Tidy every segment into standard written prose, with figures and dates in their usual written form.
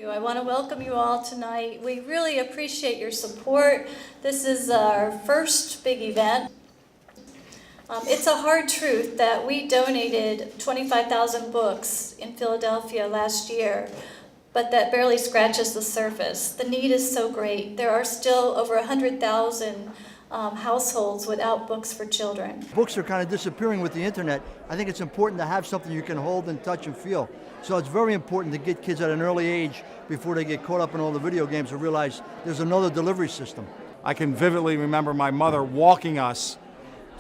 I want to welcome you all tonight. We really appreciate your support. This is our first big event. It's a hard truth that we donated 25,000 books in Philadelphia last year, but that barely scratches the surface. The need is so great. There are still over 100,000 households without books for children. Books are kind of disappearing with the internet. I think it's important to have something you can hold and touch and feel. So it's very important to get kids at an early age, before they get caught up in all the video games, to realize there's another delivery system. I can vividly remember my mother walking us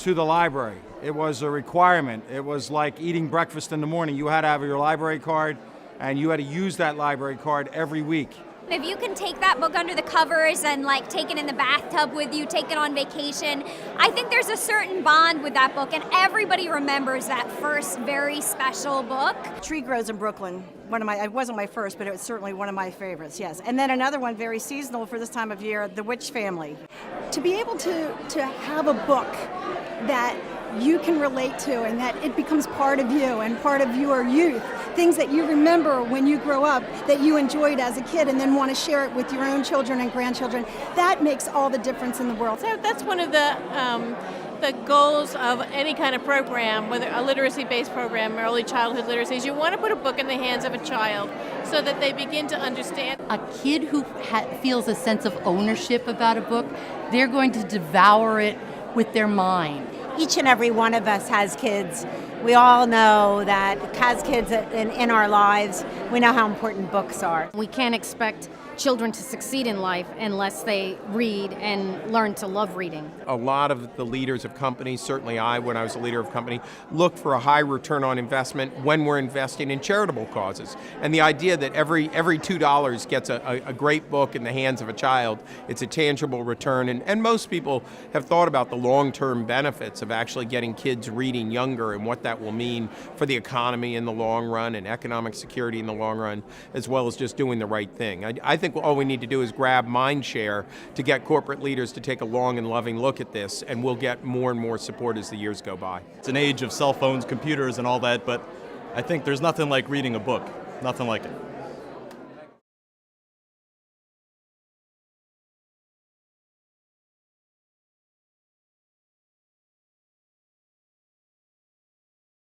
to the library. It was a requirement. It was like eating breakfast in the morning. You had to have your library card, and you had to use that library card every week. If you can take that book under the covers and take it in the bathtub with you, take it on vacation, I think there's a certain bond with that book, and everybody remembers that first very special book. Tree Grows in Brooklyn. It wasn't my first, but it was certainly one of my favorites, yes. And then another one very seasonal for this time of year, The Witch Family. To be able to have a book that you can relate to and that it becomes part of you and part of your youth, things that you remember when you grow up that you enjoyed as a kid and then want to share it with your own children and grandchildren, that makes all the difference in the world. So that's one of the goals of any kind of program, whether a literacy-based program, early childhood literacy, is you want to put a book in the hands of a child so that they begin to understand. A kid who feels a sense of ownership about a book, they're going to devour it with their mind. Each and every one of us has kids. We all know that as kids in our lives, we know how important books are. We can't expect children to succeed in life unless they read and learn to love reading. A lot of the leaders of companies, certainly I, when I was a leader of a company, look for a high return on investment when we're investing in charitable causes. And the idea that every $2 gets a great book in the hands of a child, it's a tangible return. And most people have thought about the long-term benefits of actually getting kids reading younger and what that will mean for the economy in the long run and economic security in the long run, as well as just doing the right thing. I think all we need to do is grab mind share to get corporate leaders to take a long and loving look at this, and we'll get more and more support as the years go by. It's an age of cell phones, computers, and all that, but I think there's nothing like reading a book. Nothing like it.